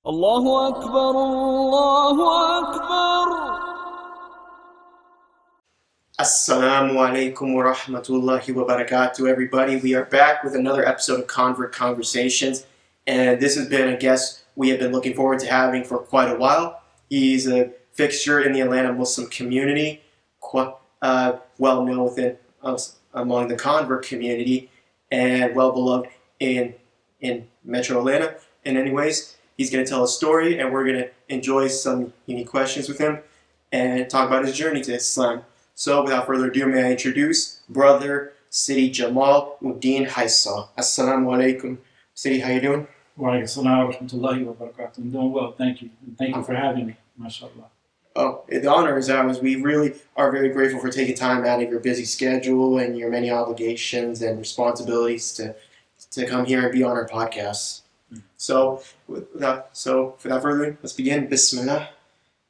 الله أكبر الله أكبر. Asalamalaikum wa Rahmatullahi Mubarak, everybody. We are back with another episode of Convert Conversations, and this has been a guest we have been looking forward to having for quite a while. He's a fixture in the Atlanta Muslim community, well known within among the convert community, and well beloved in Metro Atlanta. And anyways, he's going to tell a story, and we're going to enjoy some unique questions with him and talk about his journey to Islam. So, without further ado, may I introduce Brother Sidi Jamal-Uddin Haisa. Asalamalaikum. Sidi, how you doing? Wa alaikum assalam wa rahmatullahi wa barakatuh. I'm doing well, thank you. And thank you for having me, mashallah. Oh, the honor is ours. We really are very grateful for taking time out of your busy schedule and your many obligations and responsibilities to come here and be on our podcast. So, without further ado, let's begin. Bismillah.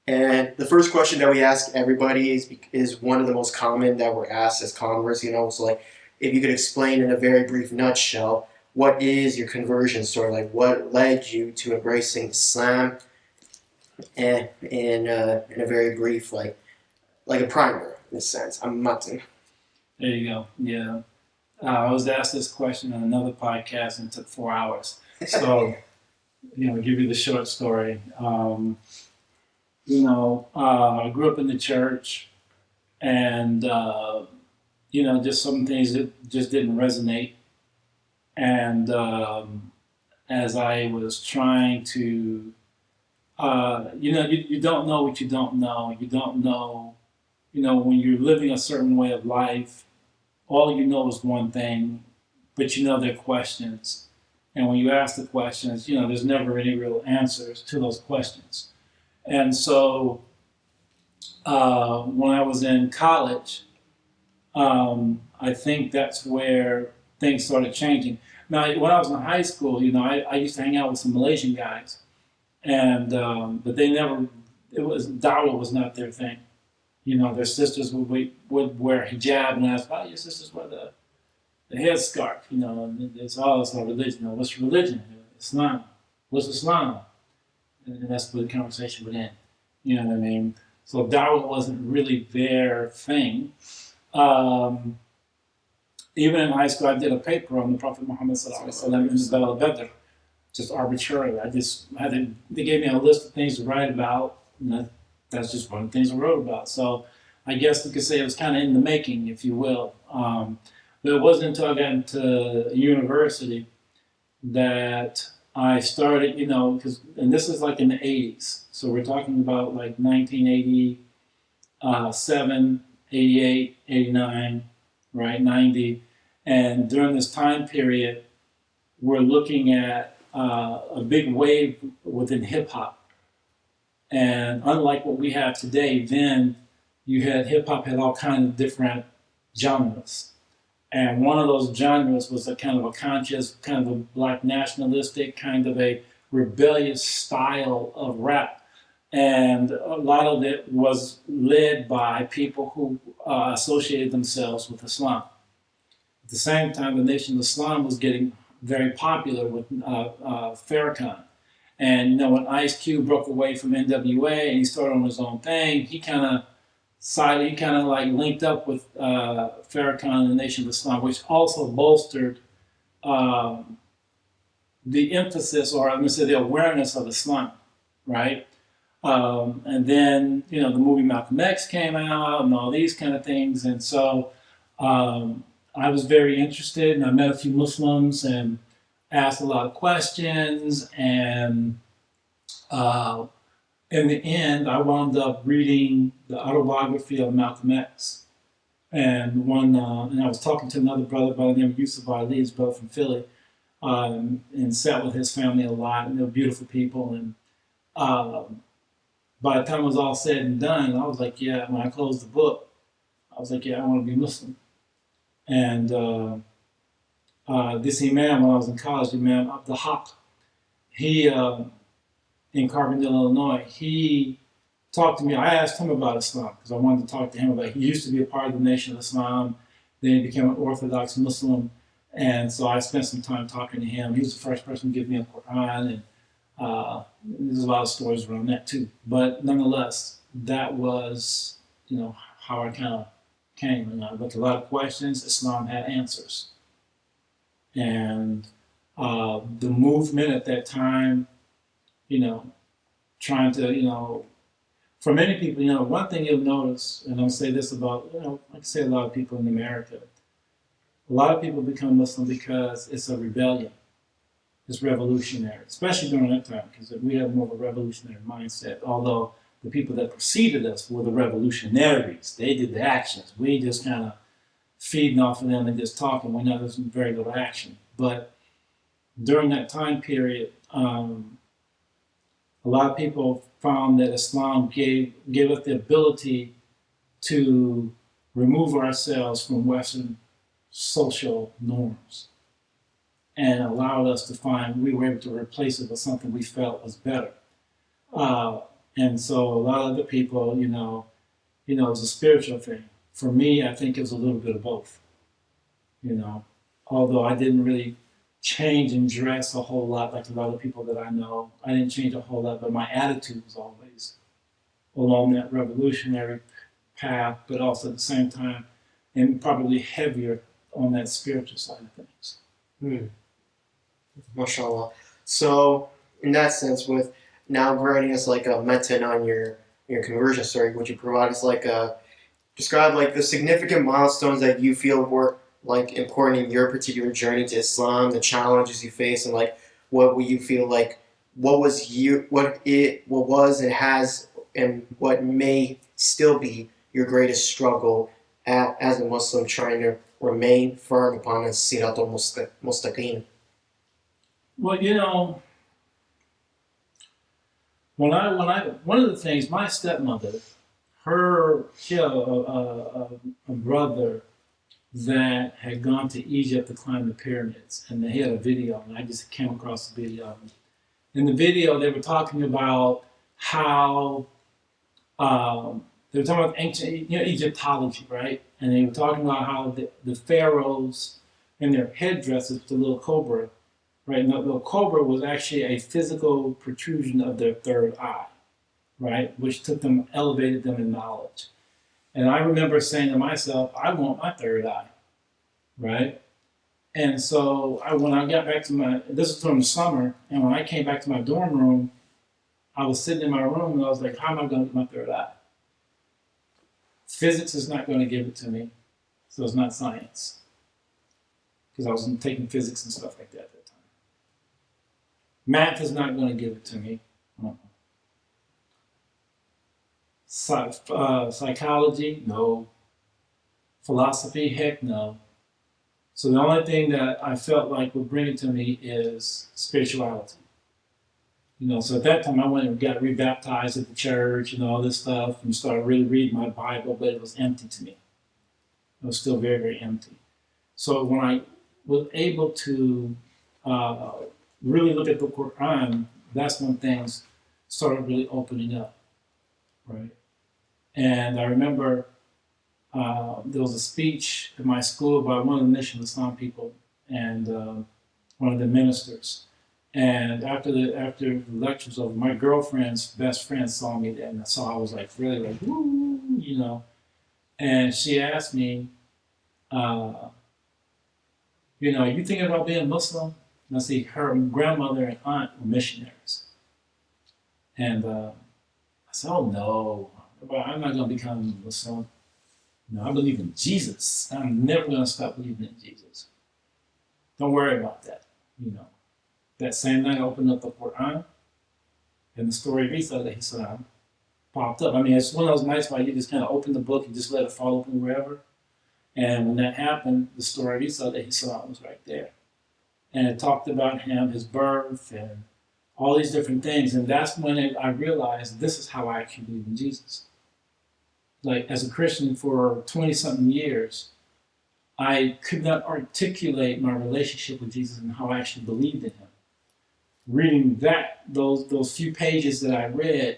And the first question that we ask everybody is one of the most common that we're asked as converts. So like, if you could explain in a very brief nutshell, what is your conversion story? Like, what led you to embracing Islam? And in a very brief, like a primer in a sense. I'm mutton. There you go. Yeah, I was asked this question on another podcast and it took 4 hours. So, give you the short story. I grew up in the church, and just some things that just didn't resonate. And as I was trying to, you don't know what you don't know. You don't know, when you're living a certain way of life, all you know is one thing, but there are questions. And when you ask the questions, there's never any real answers to those questions. And so when I was in college, I think that's where things started changing. Now, when I was in high school, I used to hang out with some Malaysian guys, and but dawah was not their thing. Their sisters would wear hijab, and ask, "Oh, your sisters wear the headscarf," and it's all religion. What's religion? Islam. What's Islam? And that's where the conversation would end. You know what I mean? So dawah wasn't really their thing. Even in high school, I did a paper on the Prophet Muhammad ﷺ in the Battle of Badr, just arbitrarily. They gave me a list of things to write about, and that's just one of the things I wrote about. So I guess you could say it was kind of in the making, if you will. But it wasn't until I got into university that I started, and this is like in the 80s. So we're talking about like 1987, 88, 89, right, 90. And during this time period, we're looking at a big wave within hip hop. And unlike what we have today, then hip hop had all kinds of different genres. And one of those genres was a kind of a conscious, kind of a black nationalistic, kind of a rebellious style of rap. And a lot of it was led by people who associated themselves with Islam. At the same time, the Nation of Islam was getting very popular with Farrakhan. And when Ice Cube broke away from NWA and he started on his own thing, he kind of linked up with Farrakhan and the Nation of Islam, which also bolstered the emphasis, or I'm going to say the awareness of Islam, right? And then, the movie Malcolm X came out and all these kind of things. And so I was very interested, and I met a few Muslims and asked a lot of questions. And in the end, I wound up reading the autobiography of Malcolm X. And and I was talking to another brother by the name of Yusuf Ali, his brother from Philly, and sat with his family a lot, and they were beautiful people. And by the time it was all said and done, I was like, yeah, when I closed the book, I was like, yeah, I want to be Muslim. And this imam, when I was in college, Imam Abdul Haq, he, in Carbondale, Illinois, he talked to me. I asked him about Islam because I wanted to talk to him about it. He used to be a part of the Nation of Islam. Then he became an Orthodox Muslim. And so I spent some time talking to him. He was the first person to give me a Quran and there's a lot of stories around that too. But nonetheless, that was, how I kind of came. And I looked at a lot of questions. Islam had answers. And the movement at that time, trying to, for many people, one thing you'll notice, and I'll say this about, I can say a lot of people in America, a lot of people become Muslim because it's a rebellion. It's revolutionary, especially during that time, because we have more of a revolutionary mindset. Although the people that preceded us were the revolutionaries. They did the actions. We just kind of feeding off of them and just talking. We know there's very little action. But during that time period, a lot of people found that Islam gave us the ability to remove ourselves from Western social norms and allowed us to find we were able to replace it with something we felt was better. And so a lot of the people, it's a spiritual thing. For me, I think it was a little bit of both. Although I didn't really change and dress a whole lot like a lot of people that I know. I didn't change a whole lot, but my attitude was always along that revolutionary path, but also at the same time, and probably heavier on that spiritual side of things. MashaAllah. So, in that sense, with now writing us like a meten on your conversion story, would you provide us describe the significant milestones that you feel were important in your particular journey to Islam, the challenges you face, and what would you feel what was and has and what may still be your greatest struggle as a Muslim trying to remain firm upon a siratul mustaqim? Well, one of the things, my stepmother, she had a brother that had gone to Egypt to climb the pyramids, and they had a video, and I just came across the video. In the video, they were talking about how they were talking about ancient, Egyptology, right? And they were talking about how the pharaohs and their headdresses, the little cobra, right? And the little cobra was actually a physical protrusion of their third eye, right? Which elevated them in knowledge. And I remember saying to myself, I want my third eye, right? And so when I got back to this was during the summer, and when I came back to my dorm room, I was sitting in my room and I was like, how am I going to get my third eye? Physics is not going to give it to me, so it's not science. Because I was taking physics and stuff like that at that time. Math is not going to give it to me. Psychology, no. Philosophy, heck no. So the only thing that I felt like would bring it to me is spirituality. So at that time I went and got rebaptized at the church and all this stuff and started really reading my Bible, but it was empty to me. It was still very, very empty. So when I was able to really look at the Quran, that's when things started really opening up, right? And I remember there was a speech at my school by one of the Mission Islam people and one of the ministers. And after the lecture was over, my girlfriend's best friend saw me there, and so I was really woo, And she asked me, you thinking about being Muslim? And I see her grandmother and aunt were missionaries. And I said, oh no, I'm not going to become Muslim. No, I believe in Jesus. I'm never going to stop believing in Jesus. Don't worry about that, That same night I opened up the Quran, and the story of Isa alayhi salam popped up. I mean, it's one of those nights where you just kind of open the book and just let it fall open wherever. And when that happened, the story of Isa alayhi salam was right there. And it talked about him, his birth, and all these different things. And that's when I realized this is how I actually believe in Jesus. As a Christian for 20-something years, I could not articulate my relationship with Jesus and how I actually believed in him. Reading those few pages that I read,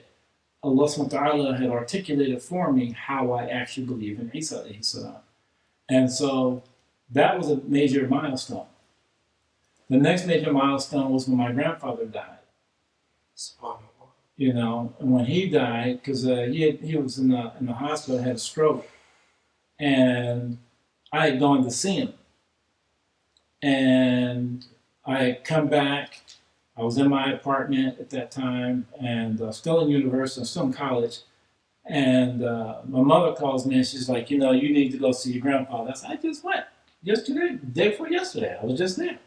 Allah subhanahu wa ta'ala had articulated for me how I actually believe in Isa alayhi salam. And so that was a major milestone. The next major milestone was when my grandfather died. you know. And when he died, because he was in the hospital, had a stroke, and I had gone to see him, and I had come back. I was in my apartment at that time, and still in university, still in college. And my mother calls me, and she's like, you know, you need to go see your grandfather. I said, I just went yesterday, day before yesterday. I was just there.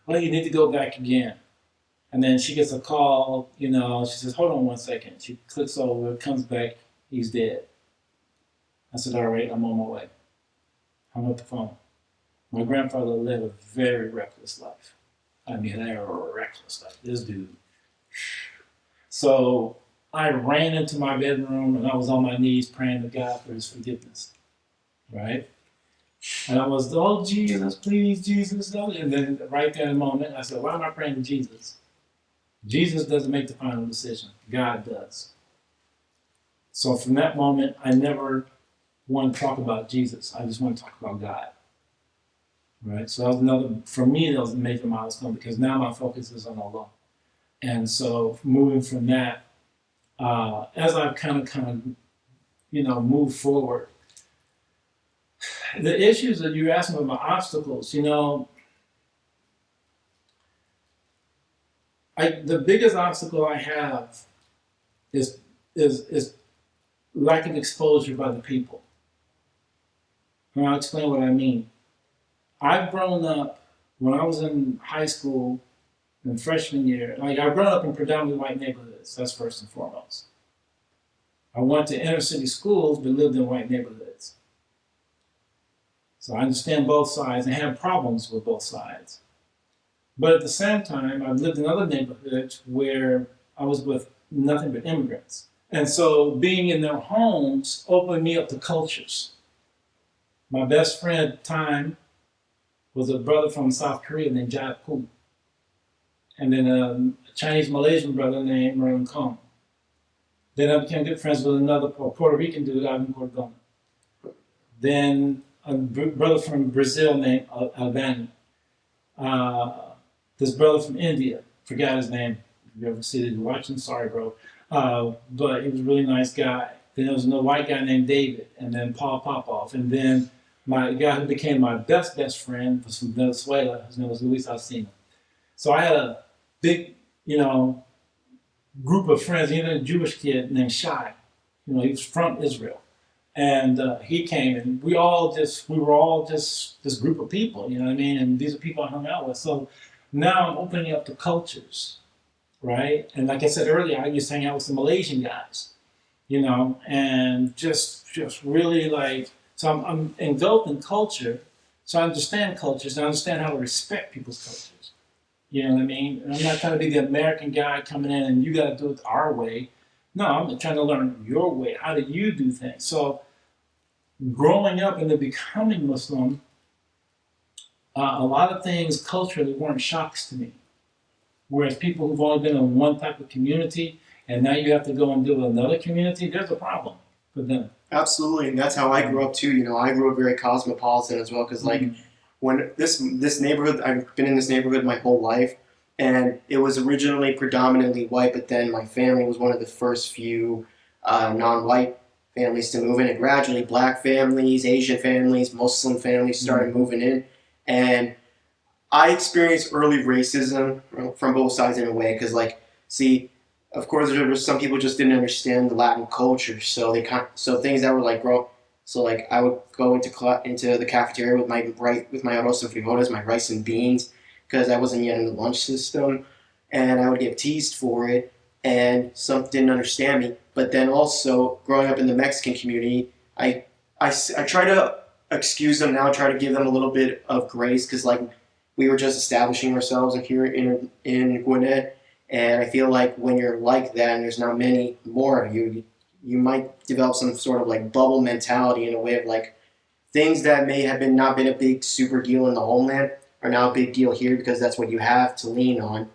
Well, you need to go back again. And then she gets a call, you know, she says, hold on 1 second. She clicks over, comes back, he's dead. I said, all right, I'm on my way. I'm at the phone. My grandfather lived a very reckless life. I mean, a reckless life. This dude. So I ran into my bedroom and I was on my knees praying to God for his forgiveness. Right? And I was, oh, Jesus, please, Jesus. Oh. And then right there in the moment, I said, why am I praying to Jesus? Jesus doesn't make the final decision. God does. So from that moment, I never want to talk about Jesus. I just want to talk about God. Right? So that was another, for me, that was a major milestone because now my focus is on Allah. And so moving from that, as I've kind of, you know, moved forward, the issues that you're asking about obstacles, you know, the biggest obstacle I have is lack of exposure by the people. And I'll explain what I mean. I've grown up, when I was in high school, in freshman year, like I've grown up in predominantly white neighborhoods, that's first and foremost. I went to inner city schools, but lived in white neighborhoods. So I understand both sides and have problems with both sides. But at the same time, I've lived in other neighborhoods where I was with nothing but immigrants. And so being in their homes opened me up to cultures. My best friend at the time was a brother from South Korea named Jai Poo. And then a Chinese Malaysian brother named Merlin Kong. Then I became good friends with another Puerto Rican dude out in Cordona. Then a brother from Brazil named Albani. This brother from India, forgot his name. If you ever see it, you're watching, sorry, bro. But he was a really nice guy. Then there was another white guy named David, and then Paul Popoff. And then my guy who became my best friend was from Venezuela. His name was Luis Alcina. So I had a big, you know, group of friends, even a Jewish kid named Shai. You know, he was from Israel. And he came, and we were all just this group of people, you know what I mean? And these are people I hung out with. So now I'm opening up to cultures, right? And like I said earlier, I used to hang out with some Malaysian guys, you know, and just really like, so I'm engulfed in culture, so I understand cultures, and I understand how to respect people's cultures. You know what I mean? And I'm not trying to be the American guy coming in and you got to do it our way. No, I'm trying to learn your way. How do you do things? So growing up and then becoming Muslim, a lot of things culturally weren't shocks to me. Whereas people who've only been in one type of community and now you have to go and deal with another community, there's a problem for them. Absolutely, and that's how I grew up too. You know, I grew up very cosmopolitan as well because, like, when this neighborhood, I've been in this neighborhood my whole life, and it was originally predominantly white, but then my family was one of the first few non-white families to move in, and gradually black families, Asian families, Muslim families started moving in, and I experienced early racism from both sides in a way because, like, see, of course, there were some people just didn't understand the Latin culture, so so things that were like so like I would go into the cafeteria with my arroz and frijoles, my rice and beans, because I wasn't yet in the lunch system, and I would get teased for it, and some didn't understand me. But then also growing up in the Mexican community, I try to excuse them now, try to give them a little bit of grace because like we were just establishing ourselves here in Gwinnett. And I feel like when you're like that and there's not many more of you, you might develop some sort of like bubble mentality in a way of like things that may have not been a big super deal in the homeland are now a big deal here because that's what you have to lean on.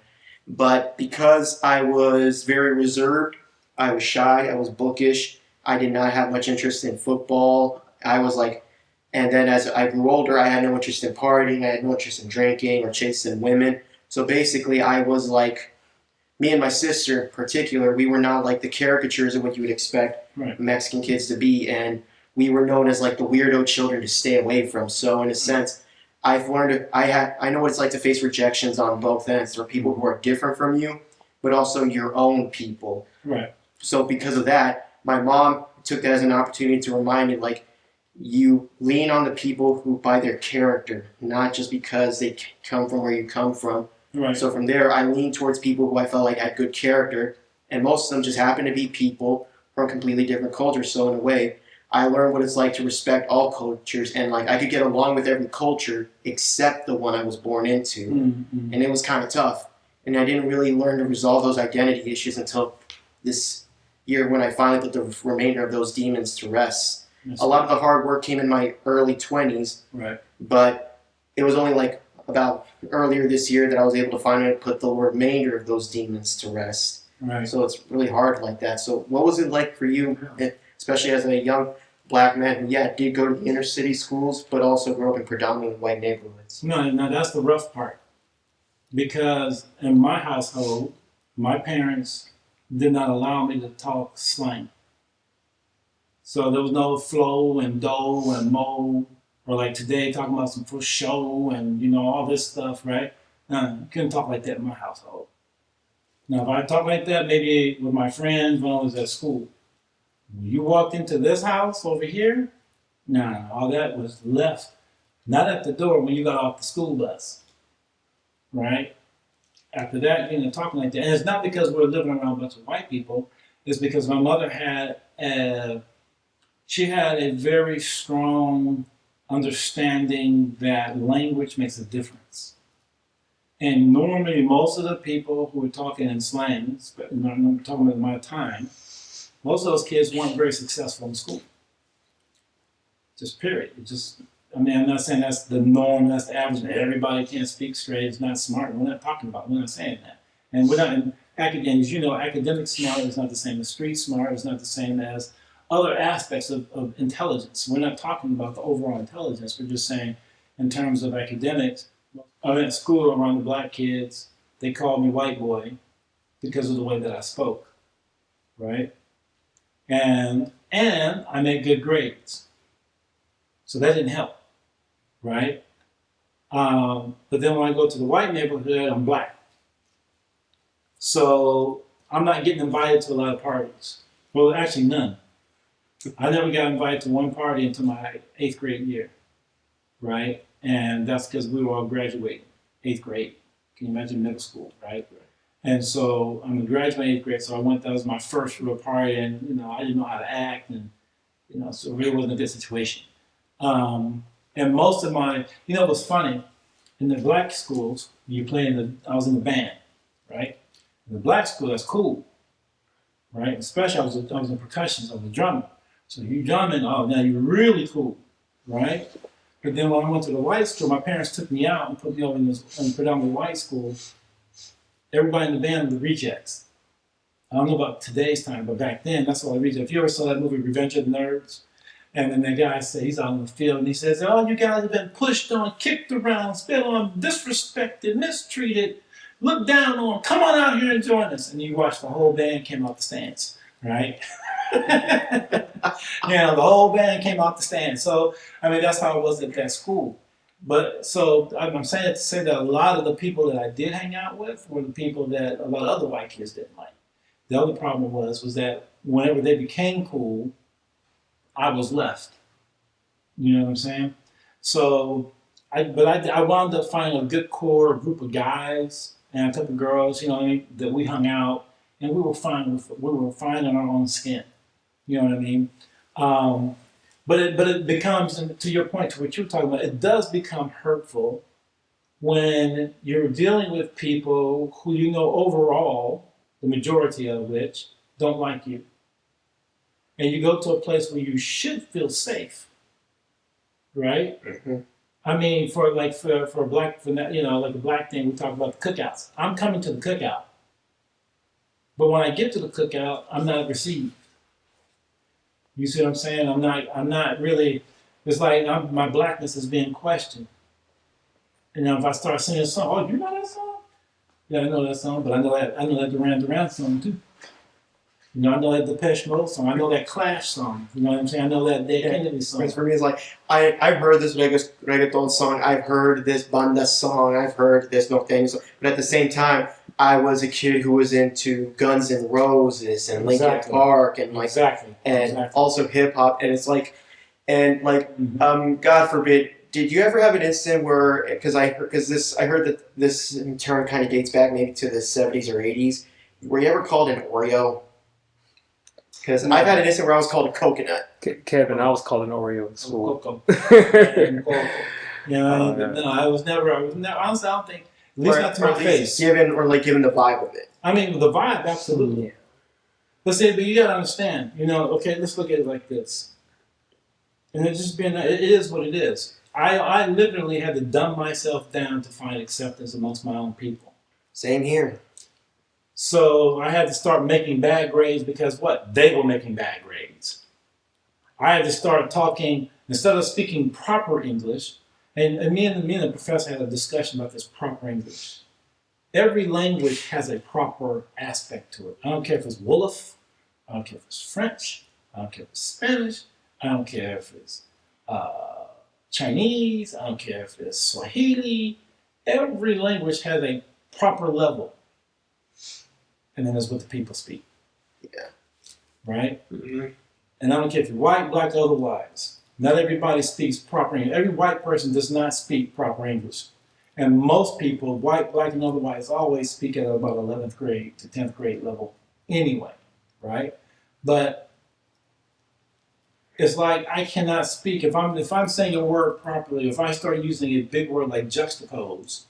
But because I was very reserved, I was shy, I was bookish, I did not have much interest in football. I was like, and then as I grew older, I had no interest in partying, I had no interest in drinking or chasing women. So basically I was like me and my sister in particular, we were not like the caricatures of what you would expect Right. Mexican kids to be, and we were known as like the weirdo children to stay away from. So in a sense, I've learned I know what it's like to face rejections on both ends. There are people who are different from you, but also your own people. Right. So because of that, my mom took that as an opportunity to remind me, like, you lean on the people who by their character, not just because they come from where you come from. Right. So from there, I leaned towards people who I felt like had good character, and most of them just happened to be people from completely different cultures. So in a way, I learned what it's like to respect all cultures, and like I could get along with every culture except the one I was born into, Mm-hmm. and it was kind of tough. And I didn't really learn to resolve those identity issues until this year when I finally put the remainder of those demons to rest. Yes. A lot of the hard work came in my early 20s, Right. but it was only like about earlier this year that I was able to finally put the remainder of those demons to rest. Right. So it's really hard like that. So what was it like for you, especially as a young black man who, did go to the inner city schools, but also grew up in predominantly white neighborhoods? No, that's the rough part. Because in my household, my parents did not allow me to talk slang. So there was no flow and dough and mo, or like today talking about some for show and all this stuff, right? You couldn't talk like that in my household. Now, if I talk like that, maybe with my friends when I was at school. When you walked into this house over here, no, all that was left, not at the door when you got off the school bus, right? After that, talking like that. And it's not because we're living around a bunch of white people. It's because my mother had a very strong understanding that language makes a difference. And normally, most of the people who were talking in slangs, but I'm talking about my time, most of those kids weren't very successful in school. Just period. I'm not saying that's the norm, that's the average, and everybody can't speak straight, it's not smart. We're not talking about it. We're not saying that. And we're not in academics, academic smart is not the same as street smart, it's not the same as other aspects of intelligence. We're not talking about the overall intelligence, we're just saying in terms of academics. I went to school around the black kids, they called me white boy because of the way that I spoke, right? And I made good grades. So that didn't help, right? But then when I go to the white neighborhood, I'm black. So I'm not getting invited to a lot of parties. Well, actually none. I never got invited to one party until my 8th grade year, right? And that's because we were all graduating, 8th grade. Can you imagine middle school, right? And so I'm graduating 8th grade, so that was my first real party, and I didn't know how to act, and so it really wasn't a good situation. And most of my, it was funny, in the black schools, I was in the band, right? In the black school, that's cool, right? Especially I was in percussion, I was a drummer. So you drumming, oh, now you're really cool, right? But then when I went to the white school, my parents took me out and put me over in predominantly white school. Everybody in the band were rejects. I don't know about today's time, but back then, that's all I rejects. If you ever saw that movie, Revenge of the Nerds, and then the guy says, he's out in the field, and he says, oh, you guys have been pushed on, kicked around, spit on, disrespected, mistreated, looked down on, come on out here and join us. And you watch the whole band came out the stands, right? The whole band came out the stands. So, that's how it was at that school. But so I'm saying to say that a lot of the people that I did hang out with were the people that a lot of other white kids didn't like. The other problem was that whenever they became cool, I was left. You know what I'm saying? So, I wound up finding a good core group of guys and a couple of girls, that we hung out, and we were fine in our own skin. You know what I mean? But it becomes, and to your point, to what you're talking about, it does become hurtful when you're dealing with people who overall, the majority of which, don't like you. And you go to a place where you should feel safe, right? Mm-hmm. For a black, like a black thing, we talk about the cookouts. I'm coming to the cookout. But when I get to the cookout, I'm not received. You see what I'm saying? I'm not really, it's like my blackness is being questioned. And if I start singing a song, oh, you know that song? Yeah, I know that song, but I know that Duran Duran song too. You know, I know that Depeche Mode song. I know that Clash song. You know what I'm saying? I know that Dead Kennedy song. Because for me, it's like I've heard this reggaeton song, I've heard this banda song, I've heard this norteño song, but at the same time, I was a kid who was into Guns N' Roses and Linkin Park and like and also hip hop, and it's like God forbid. Did you ever have an incident where, because I heard that this in turn kind of dates back maybe to the 70s or 80s, were you ever called an Oreo? Because I've had an incident where I was called a coconut. Kevin, I was called an Oreo in school. Coco. No, I was never. Honestly, I don't think. At least not to my face. Given the vibe of it. I mean, the vibe, absolutely. Yeah. But you gotta understand. You know, okay, let's look at it like this. And it's just it is what it is. I literally had to dumb myself down to find acceptance amongst my own people. Same here. So I had to start making bad grades because what? They were making bad grades. I had to start talking, instead of speaking proper English, and me and the professor had a discussion about this proper English. Every language has a proper aspect to it. I don't care if it's Wolof, I don't care if it's French, I don't care if it's Spanish, I don't care if it's Chinese, I don't care if it's Swahili. Every language has a proper level. And then that's what the people speak. Yeah. Right? Mm-hmm. And I don't care if you're white, black, or otherwise. Not everybody speaks proper English. Every white person does not speak proper English. And most people, white, black, and otherwise, always speak at about 11th grade to 10th grade level anyway. Right? But it's like I cannot speak. If I'm saying a word properly, if I start using a big word like juxtapose,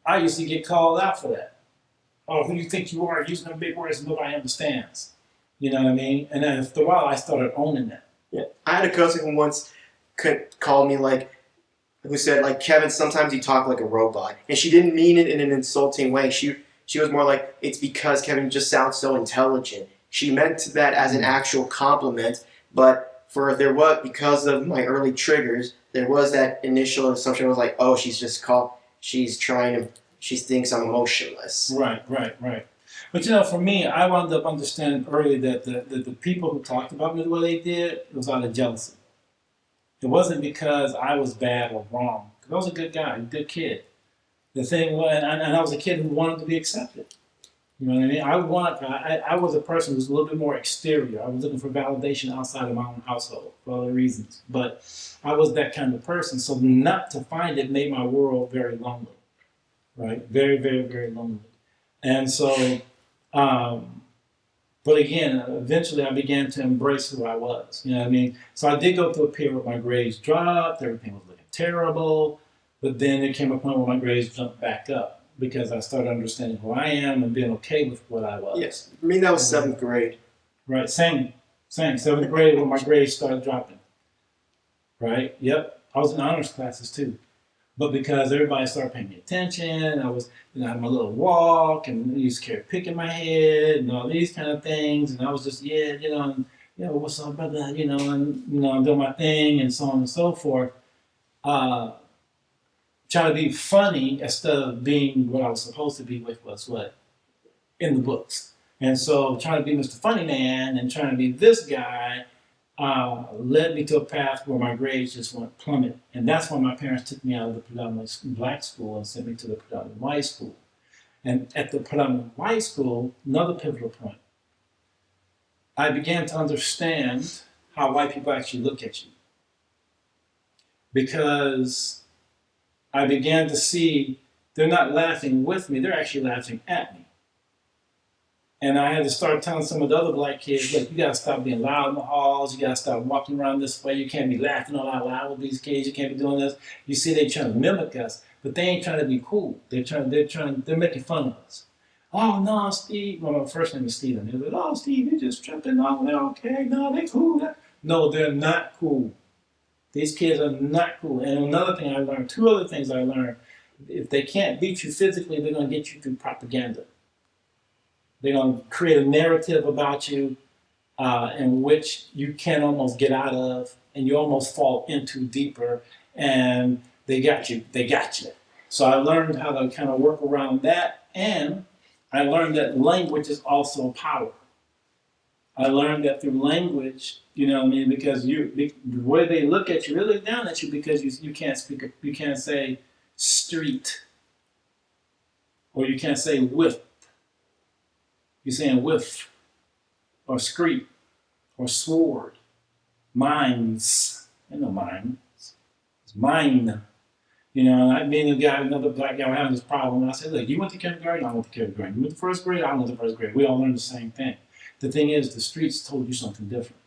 I used to get called out for that. Oh, who do you think you are using them big words nobody understands? You know what I mean? And then after a while, I started owning that. Yeah, I had a cousin who once called me who said Kevin, sometimes you talk like a robot, and she didn't mean it in an insulting way. She was more like, it's because Kevin just sounds so intelligent. She meant that as an actual compliment, but because of my early triggers, there was that initial assumption. I was like, oh, she thinks I'm emotionless. Right. But for me, I wound up understanding early that the people who talked about me the way they did, it was out of jealousy. It wasn't because I was bad or wrong. I was a good guy, a good kid. The thing was, and I was a kid who wanted to be accepted. You know what I mean? I was a person who was a little bit more exterior. I was looking for validation outside of my own household for other reasons. But I was that kind of person. So not to find it made my world very lonely. Right? Very, very, very lonely. And so, but again, eventually I began to embrace who I was. You know what I mean? So I did go through a period where my grades dropped, everything was looking terrible, but then there came a point where my grades jumped back up because I started understanding who I am and being okay with what I was. Yes. I mean, that was 7th grade. Right, same. 7th grade when my grades started dropping. Right, yep. I was in honors classes too. But because everybody started paying me attention, I was, I had my little walk, and I used to carry a pick in my head, and all these kind of things, and I was just, what's up, brother, and, I'm doing my thing, and so on and so forth. Trying to be funny instead of being what I was supposed to be with was what? In the books. And so trying to be Mr. Funny Man and trying to be this guy led me to a path where my grades just went plummet. And that's when my parents took me out of the predominantly black school and sent me to the predominantly white school. And at the predominantly white school, another pivotal point, I began to understand how white people actually look at you. Because I began to see they're not laughing with me, they're actually laughing at me. And I had to start telling some of the other black kids, look, you gotta stop being loud in the halls, you gotta stop walking around this way, you can't be laughing all out loud with these kids, you can't be doing this. You see, they're trying to mimic us, but they ain't trying to be cool. They're making fun of us. Oh no, Steve. Well, my first name is Steven. They're like, oh Steve, you just tripping, oh, they're okay, no, they're cool. No, they're not cool. These kids are not cool. And another thing I learned, two other things I learned, if they can't beat you physically, they're gonna get you through propaganda. They're going to create a narrative about you in which you can almost get out of, and you almost fall into deeper, and they got you. So I learned how to kind of work around that And I learned that language is also power. I learned that through language, you know what I mean, because the way they look at you, they look down at you because you can't you can't say street, or you can't say width. You're saying width, or screet, or sword, mines. I know mine. It's mine. You know, and I being a guy, another black guy, were having this problem, and I said, look, you went to kindergarten, I went to kindergarten. You went to first grade, I went to first grade. We all learned the same thing. The thing is, the streets told you something different.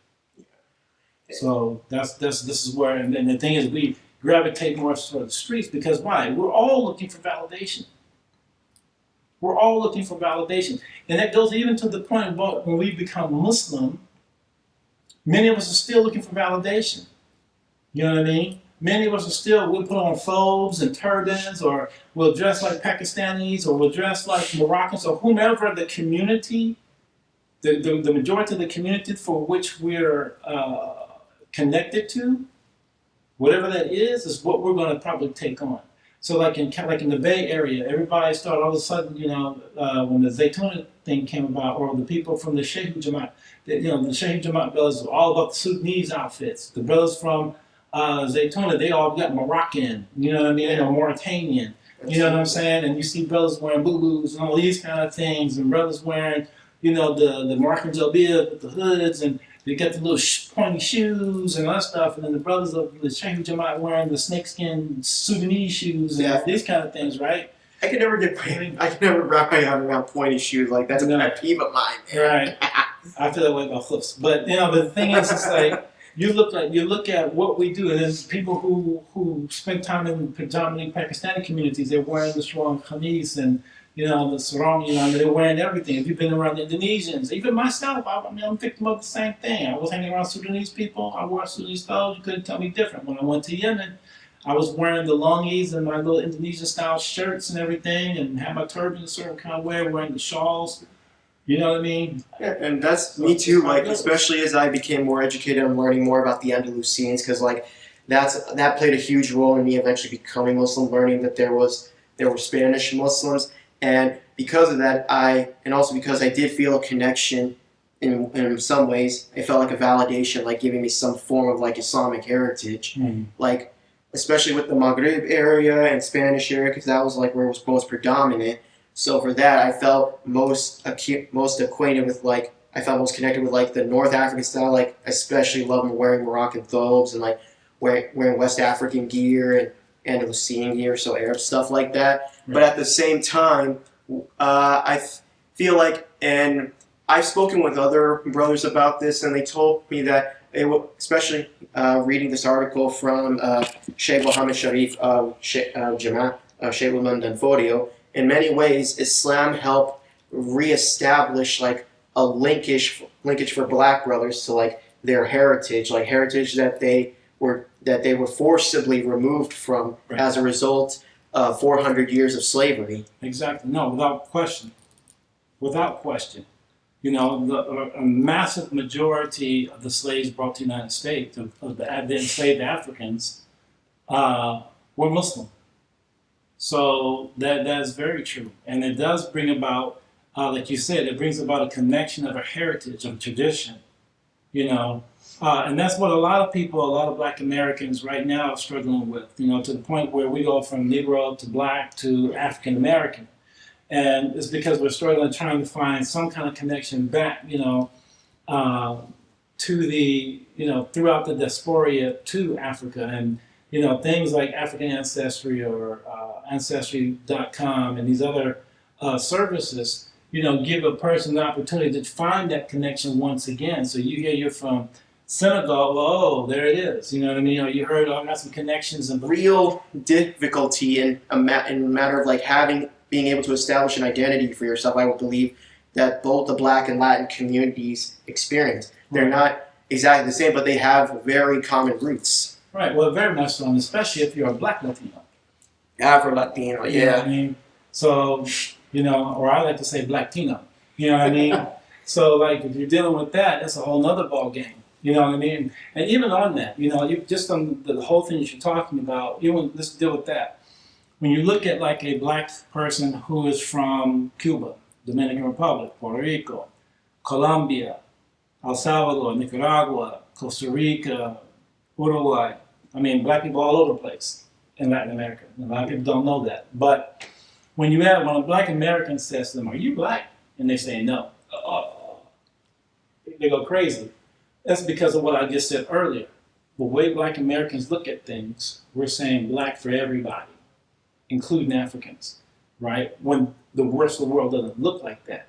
So this is where, and the thing is, we gravitate more toward the streets because why? We're all looking for validation. We're all looking for validation, and that goes even to the point about when we become Muslim. Many of us are still looking for validation. You know what I mean? Many of us are still, we'll put on phobes and turbans, or we'll dress like Pakistanis, or we'll dress like Moroccans, or whomever the community, the majority of the community for which we're connected to, whatever that is what we're going to probably take on. So like in the Bay Area, everybody started all of a sudden, you know, when the Zaytuna thing came about, or the people from the Shayk Jamaat, you know, the Shayk Jamaat brothers were all about the Sudanese outfits. The brothers from Zaytuna, they all got Moroccan, you know what I mean, or Mauritanian, you know what I'm saying? And you see brothers wearing boo-boos and all these kind of things, and brothers wearing, you know, the Moroccan jalbia with the hoods, and they got the little pointy shoes and all that stuff, and then the brothers of the Shayk Jamaat wearing the snakeskin Sudanese shoes and these kind of things, right? I can never wrap my arm around pointy shoes. Like, that's a pet peeve of mine. Right. I feel that way about flips. But, you know, but the thing is, it's like, you look at what we do, and there's people who spend time in predominantly Pakistani communities. They're wearing the strong kameez and, you know, the sarong, you know, they're wearing everything. If you've been around the Indonesians, even myself, I'm victim of the same thing. I was hanging around Sudanese people. I wore Sudanese clothes. You couldn't tell me different. When I went to Yemen, I was wearing the longis and my little Indonesian style shirts and everything, and had my turban a certain kind of way, wearing the shawls. You know what I mean? Yeah, and that's me too. Like, especially as I became more educated, I'm learning more about the Andalusians, because like that played a huge role in me eventually becoming Muslim, learning that there were Spanish Muslims, and because of that, also because I did feel a connection in some ways. It felt like a validation, like giving me some form of like Islamic heritage, like especially with the Maghreb area and Spanish area, because that was like where it was most predominant. So for that, I felt most acquainted with, like, I felt most connected with like the North African style. Like, I especially love wearing Moroccan thobes and like wearing West African gear and Andalusian gear, so Arab stuff like that. Right. But at the same time, I feel like, and I've spoken with other brothers about this, and they told me that especially reading this article from Sheikh Mohammed Sharif of Sheikh London Fodio. In many ways, Islam helped reestablish like a linkage for Black brothers to like their heritage, like heritage that they were forcibly removed from as a result of 400 years of slavery. Exactly. No, without question. Without question. You know, a massive majority of the slaves brought to the United States, of the enslaved Africans, were Muslim. So that is very true. And it does bring about, like you said, it brings about a connection of a heritage, of tradition, you know. And that's what a lot of Black Americans right now are struggling with, you know, to the point where we go from Negro to Black to African American. And it's because we're struggling trying to find some kind of connection back, you know, to the, you know, throughout the diaspora to Africa. And, you know, things like African Ancestry or Ancestry.com and these other services, you know, give a person the opportunity to find that connection once again. So you hear you're from Senegal, well, oh, there it is. You know what I mean? Or you heard, oh, I got some connections. And real difficulty in a matter of like being able to establish an identity for yourself, I would believe, that both the Black and Latin communities experience. They're not exactly the same, but they have very common roots. Right, well, very much so, and especially if you're a Black Latino. Afro-Latino, yeah. You know what I mean? So, you know, or I like to say Blacktino. You know what I mean? So, like, if you're dealing with that, that's a whole nother ball game. You know what I mean? And even on that, you know, you just on the whole thing that you're talking about, let's deal with that. when you look at like a black person who is from Cuba, Dominican Republic, Puerto Rico, Colombia, El Salvador, Nicaragua, Costa Rica, Uruguay. I mean, black people all over the place in Latin America. A lot of people don't know that. But when a black American says to them, "Are you black?" and they say no, they go crazy. That's because of what I just said earlier. The way black Americans look at things, we're saying black for everybody, including Africans, right? When the rest of the world doesn't look like that,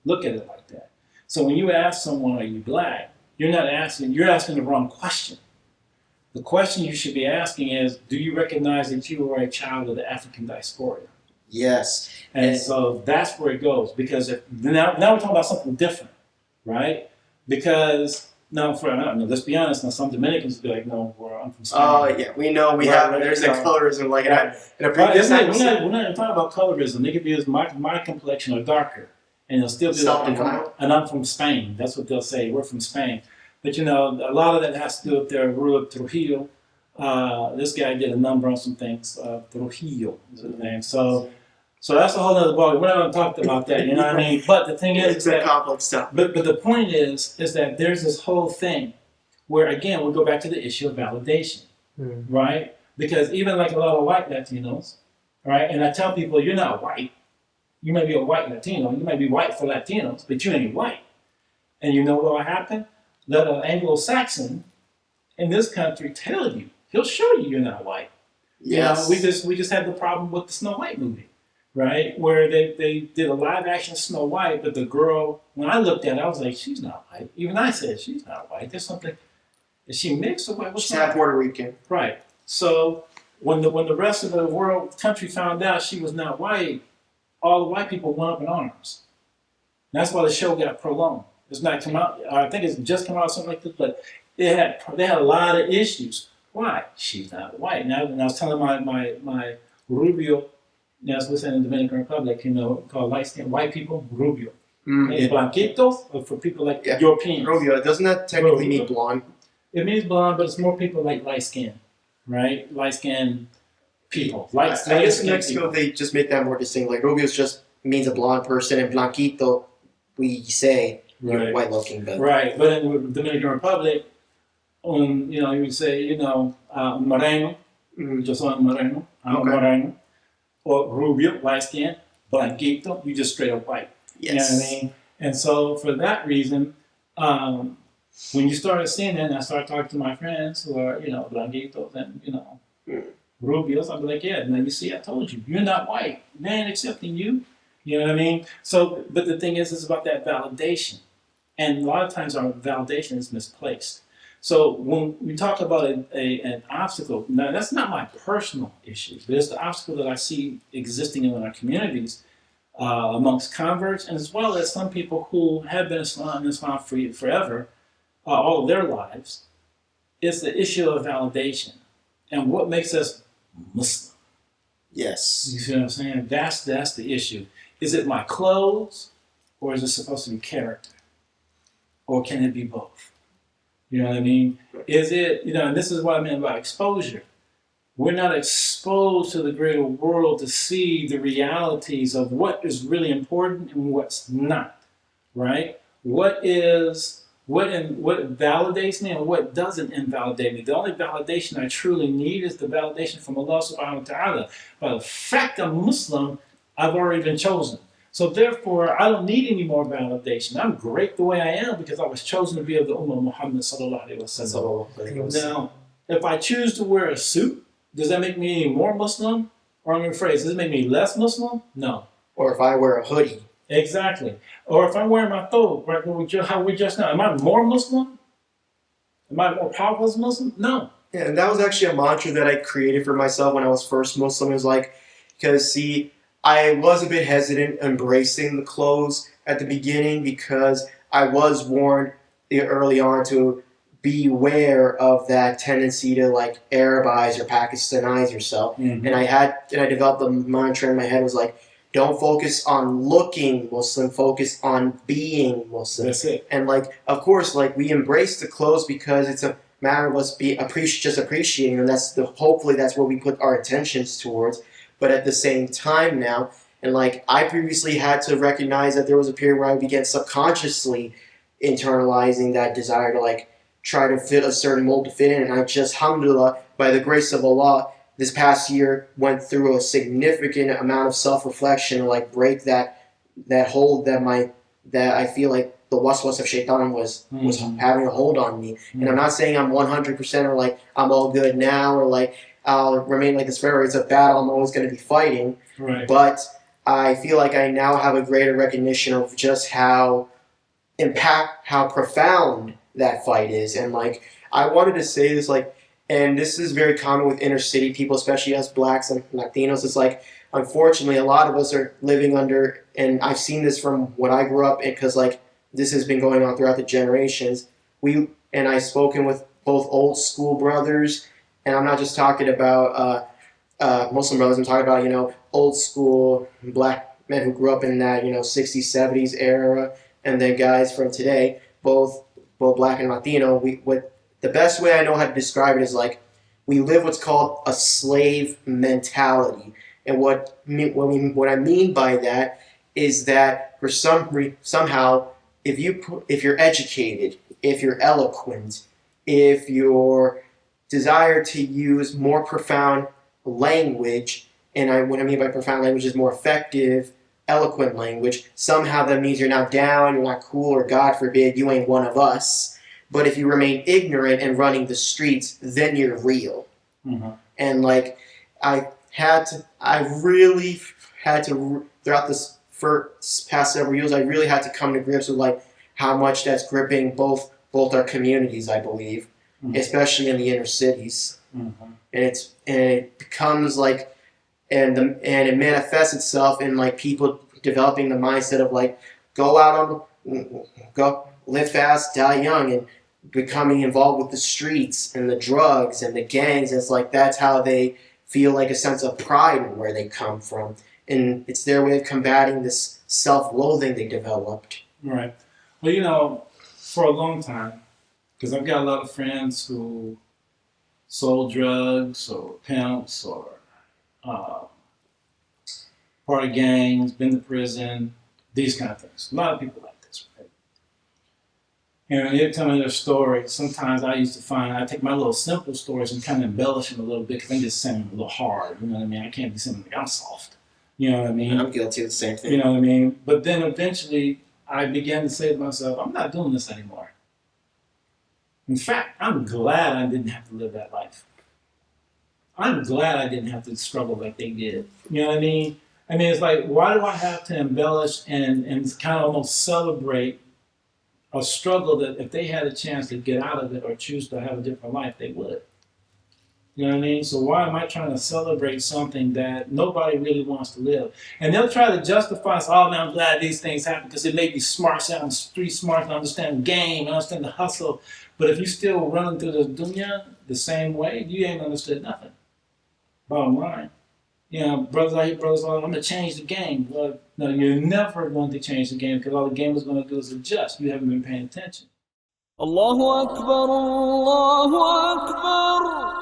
look at it like that. So when you ask someone, "Are you black?" you're asking the wrong question. The question you should be asking is, do you recognize that you are a child of the African diaspora? Yes. And so that's where it goes. Because now we're talking about something different, right? Because let's be honest. Now some Dominicans will be like, "No, I'm from Spain." Oh yeah, we know there's a colorism like in a Right, previous we're episode. not even talking about colorism. They could be as my complexion or darker, and they'll still be Self-denial. and I'm from Spain. That's what they'll say. We're from Spain. But a lot of that has to do with their ruler Trujillo. This guy did a number on some things. Trujillo is his name. So that's a whole other ballgame. We're not going to talk about that. You know what I mean? But the thing is, It's a complex stuff. But the point is that there's this whole thing where, again, we go back to the issue of validation, right? Because even like a lot of white Latinos, right? And I tell people, you're not white. You may be a white Latino. You may be white for Latinos, but you ain't white. And you know what will happen? Let an Anglo-Saxon in this country tell you. He'll show you you're not white. Yes. We just had the problem with the Snow White movie, right? Where they did a live action Snow White, but the girl, when I looked at it, I was like, she's not white. Even I said, she's not white. There's something, is she mixed or what? She's half Puerto Rican. Right. So when the rest of the country found out she was not white, all the white people went up in arms. And that's why the show got prolonged. It's not come out. I think it's just come out something like this, but they had a lot of issues. Why? She's not white. And I was telling my Rubio, as we say in the Dominican Republic, called light-skinned white people, Rubio. Yeah. Blanquitos, for people like Europeans. Rubio, doesn't that technically mean blonde? It means blonde, but it's more people like light-skinned, right? Light-skinned people. I guess in Mexico they just make that more distinct. Like Rubio just means a blonde person, and Blanquito, we say you're white looking. Right, but in the Dominican Republic, you would say, moreno, just on moreno, I'm moreno, or rubio, light skin, blanquito, you just straight up white. Yes. You know what I mean? And so for that reason, when you started seeing that, and I started talking to my friends who are, blanquitos and, rubios, I'd be like, yeah, now you see, I told you, you're not white. They ain't accepting you. You know what I mean? So, but the thing is, it's about that validation. And a lot of times our validation is misplaced. So when we talk about an obstacle, now that's not my personal issue, but it's the obstacle that I see existing in our communities amongst converts, and as well as some people who have been in Islam forever, all of their lives. It's the issue of validation and what makes us Muslim. Yes. You see what I'm saying? That's the issue. Is it my clothes, or is it supposed to be character? Or can it be both? You know what I mean? Is it, and this is what I mean by exposure. We're not exposed to the greater world to see the realities of what is really important and what's not, right? What validates me and what doesn't invalidate me. The only validation I truly need is the validation from Allah subhanahu wa ta'ala. By the fact I'm Muslim, I've already been chosen. So therefore, I don't need any more validation. I'm great the way I am because I was chosen to be of the Ummah Muhammad sallallahu alaihi wasallam. Now, if I choose to wear a suit, does that make me any more Muslim? Or I'm going to phrase, does it make me less Muslim? No. Or if I wear a hoodie. Exactly. Or if I wear my thobe, right, how we just now, am I more Muslim? Am I more powerful as Muslim? No. Yeah, and that was actually a mantra that I created for myself when I was first Muslim. It was like, because see, I was a bit hesitant embracing the clothes at the beginning because I was warned early on to beware of that tendency to like Arabize or Pakistanize yourself. Mm-hmm. And I developed the mantra in my head was like, don't focus on looking Muslim, focus on being Muslim. That's it. And like, of course, like we embrace the clothes because it's a matter of us just appreciating them. Hopefully that's where we put our attentions towards. But at the same time now, and like I previously had to recognize that there was a period where I began subconsciously internalizing that desire to like try to fit a certain mold to fit in. And I just, alhamdulillah, by the grace of Allah, this past year went through a significant amount of self-reflection to like break that hold that I feel like the waswas of shaitan was having a hold on me. And I'm not saying I'm 100% or like I'm all good now or like I'll remain like this forever. It's a battle I'm always going to be fighting. Right. But I feel like I now have a greater recognition of just how profound that fight is. And like I wanted to say this, like, and this is very common with inner city people, especially us blacks and Latinos. It's like, unfortunately, a lot of us are living under, and I've seen this from when I grew up, because like this has been going on throughout the generations. I've spoken with both old school brothers, and I'm not just talking about Muslim brothers. I'm talking about old school black men who grew up in that 60s, 70s era, and then guys from today, both black and Latino. The best way I know how to describe it is like we live what's called a slave mentality. And what I mean by that is that for somehow, if you're educated, if you're eloquent, if your desire to use more profound language, and what I mean by profound language is more effective, eloquent language, somehow that means you're not down, you're not cool, or God forbid, you ain't one of us. But if you remain ignorant and running the streets, then you're real. Mm-hmm. And like I really had to, throughout this past several years, I really had to come to grips with like how much that's gripping both our communities, I believe, especially in the inner cities. And it becomes like, and it manifests itself in like people developing the mindset of like go live fast, die young, and becoming involved with the streets and the drugs and the gangs. It's like that's how they feel like a sense of pride in where they come from. And it's their way of combating this self-loathing they developed. Right. Well, for a long time, because I've got a lot of friends who sold drugs or pimps or part of gangs, been to prison, these kind of things. A lot of people like this, right? And when they're telling their stories, sometimes I take my little simple stories and kind of embellish them a little bit because I'm just saying them a little hard. You know what I mean? I can't be saying like I'm soft. You know what I mean? I'm guilty of the same thing. You know what I mean? But then eventually I began to say to myself, I'm not doing this anymore. In fact, I'm glad I didn't have to live that life. I'm glad I didn't have to struggle like they did. You know what I mean? I mean, it's like, why do I have to embellish and kind of almost celebrate a struggle that if they had a chance to get out of it or choose to have a different life, they would? You know what I mean? So why am I trying to celebrate something that nobody really wants to live? And they'll try to justify, oh man, I'm glad these things happen because it made me smart, sound street smart, and understand the game, and understand the hustle. But if you still running through the dunya the same way, you ain't understood nothing. Bottom line. Brothers out here, I'm going to change the game. Well, no, you're never going to change the game because all the game is going to do is adjust. You haven't been paying attention. Allahu Akbar, Allahu Akbar.